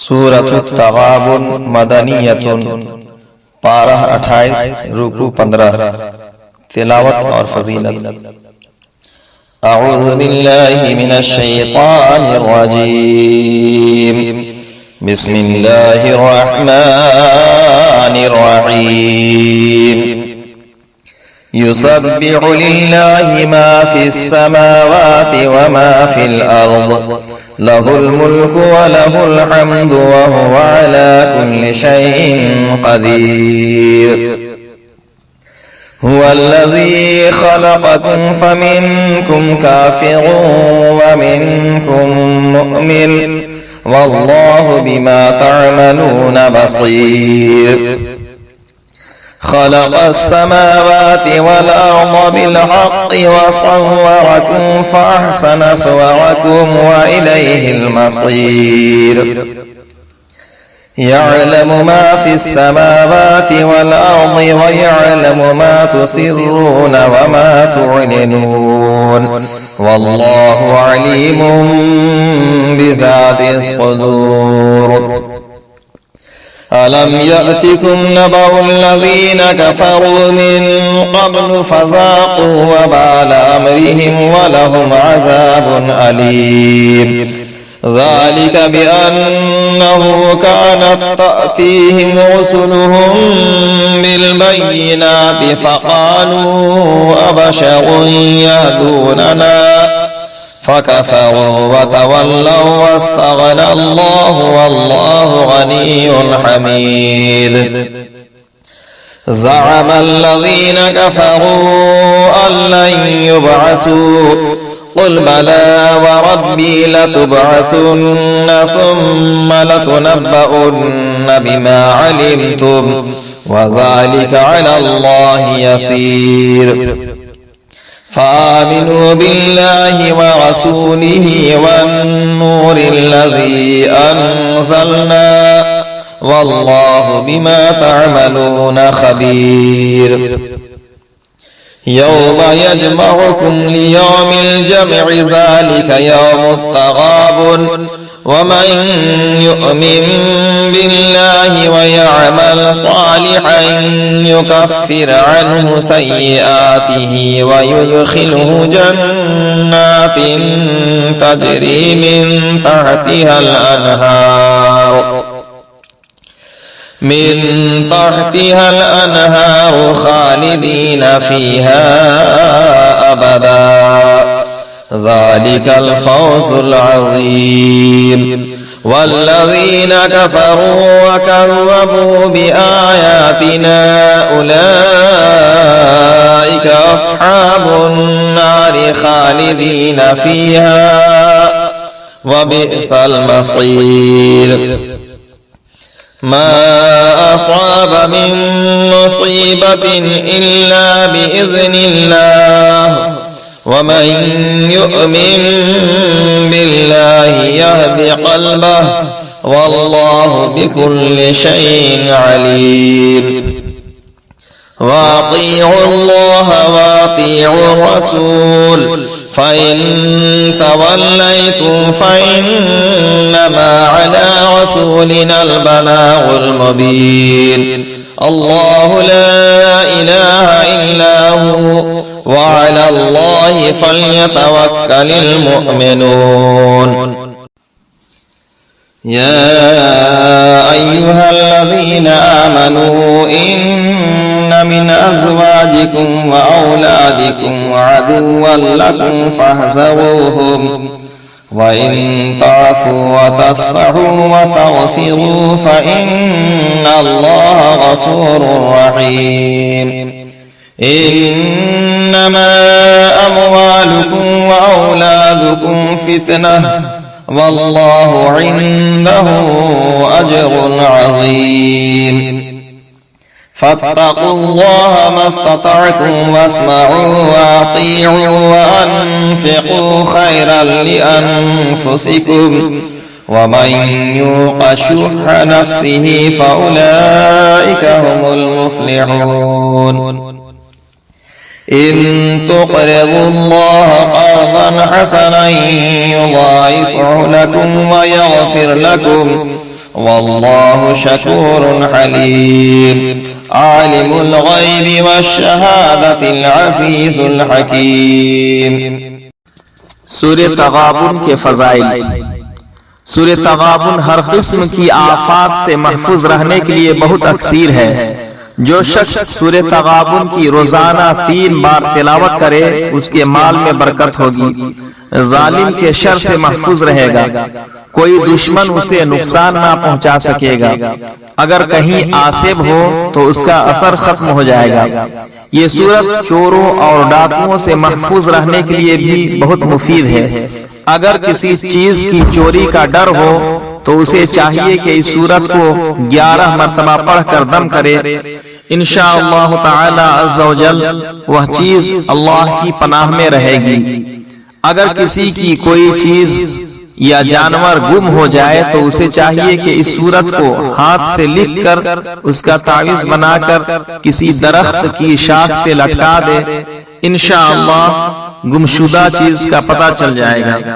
सूरत तगाबुन मदनियतुन पारा 28 रुकू 15 तिलावत और फजीलत। अऊज़ु बिल्लाहि मिनश शैतानिर रजीम। बिस्मिल्लाहिर रहमानिर रहीम। युसब्बिहु लिल्लाहि मा फिस समावाति व मा फिल अर्द लहुल मुल्कु व लहुल हम्दु व हुवा अला कुल्लि शैइन क़दीर। हुवल्लज़ी ख़लक़कुम फमिनकुम काफ़िरुन व मिनकुम मुअमिन वल्लाहु बिमा तअमलून बसीर। खलक़स समावाति वल अर्द बिल हक़्क़ि व सव्वरकुम फ़अहसन सुवरकुम व इलैहिल मसीर। यअलमु मा फिस समावाति वल अर्दि व यअलमु मा तुसिर्रून व मा तु'लिनून वल्लाहु अलीमुम बिज़ातिस सुदूर। अलम यअतिकुम नबउल लज़ीन कफ़रू मिन क़ब्लु फ़ज़ाक़ू वबाल अम्रिहिम व लहुम अज़ाबुन अलीम। ज़ालिक बिअन्नहु कानत तअतीहिम रुसुलुहुम बिलबय्यिनाति फ़क़ालू अबशरुन यहदूनना फ़कफ़रू वतवल्लव वस्तग़ना अल्लाहु वल्लाहु गनिय्युन हमीद। ज़अम अल्लज़ीन कफ़रू अल्लन युबअसू क़ुल बला वरब्बी लतुबअसुन्न सुम्म लतुनब्बउन्न बिमा अलिमतुम वज़ालिका अला अल्लाहि यसीर। फ़आमिनू बिल्लाहि व रसूलिहि वन्नूरि अल्लज़ी अंज़लना वल्लाहु बिमा तअमलून खबीर। यौम यजमउकुम लियौमिल जम'i ज़ालिका यौमुत तग़ाबुन वमन यु'मिन बिल्लाहि व यअमल सालिहन युकफ्फिर अन्हु सय्यिआतिहि व युदखिलहु जन्नातिन तजरी मिन तहतिहल अनहार खालिदीन फीहा अबदा ज़ालिकल फ़ौज़ुल अज़ीम। वल्लज़ीन कफ़रू व कज़्ज़बू बिआयातिना उलाइका अस्हाबुन नारि खालिदीन फीहा व बि'सल मसीर। मा असाब मिन मुसीबतिन इल्ला बिइज़्निल्लाह वमन यु'मिन बिल्लाहि यहदि क़ल्बह वल्लाहु बिकुल्लि शैइन अलीम। वातिअु अल्लाह वातिअु रसूल फ़इन तवल्लैतुम फ़इन्नमा अला रसूलिनल बलागुल मुबीन। अल्लाहु ला इलाहा इल्ला हु व अला अल्लाहि फ़ल्यतवक्कलिल मुअ्मिनून। या अय्युहल्लज़ीना आमनू इन्न मिन अज़वाजिकुम व औलादिकुम अदुव्वन लकुम फ़हज़रूहुम व इन तअफ़ू व तस्फ़हू व तग़फ़िरू फ़इन्नल्लाहा गफ़ूरुर रहीम। इन्नमा अम्वालुकुम व औलादुकुम फ़ित्नह वल्लाहु इंदहु अज्रुन अज़ीम। फत्तक़ुल्लाहा मस्ततअतुम वस्मऊ वअतीअू वअन्फ़िक़ू खैरन लिअन्फ़ुसिकुम वमन युक़ शुह्ह नफ़्सिही फ़उलाइका हुमुल मुफ़्लिहून। इन तुक़रिज़ुल्लाह क़र्ज़न हसनन युज़ाइफ़हु लकुम व यग़फ़िर लकुम والله شكور حليم عالم الغيب والشهادة العزيز الحكيم۔ سورہ تغابن کے فضائل۔ سورہ تغابن ہر قسم کی آفات سے محفوظ رہنے کے لیے بہت اکثیر ہے۔ جو شخص سورہ تغابن کی روزانہ 3 بار تلاوت کرے اس کے مال میں برکت ہوگی، ظالم کے شر سے محفوظ رہے گا، کوئی دشمن اسے نقصان نہ پہنچا سکے گا، اگر کہیں آصب ہو تو اس کا اثر ختم ہو جائے گا۔ یہ سورت چوروں اور ڈاکوؤں سے محفوظ رہنے کے لیے بھی بہت مفید ہے۔ اگر کسی چیز کی چوری کا ڈر ہو تو اسے چاہیے کہ اس سورت کو 11 مرتبہ پڑھ کر دم کرے، انشاءاللہ تعالی عز و جل وہ چیز اللہ کی پناہ میں رہے گی۔ اگر کسی کی کوئی چیز یا جانور گم ہو جائے تو اسے چاہیے کہ اس سورت کو ہاتھ سے لکھ کر اس کا تعویذ بنا کر کسی درخت کی شاخ سے لٹکا دے، انشاءاللہ گمشدہ چیز کا پتہ چل جائے گا۔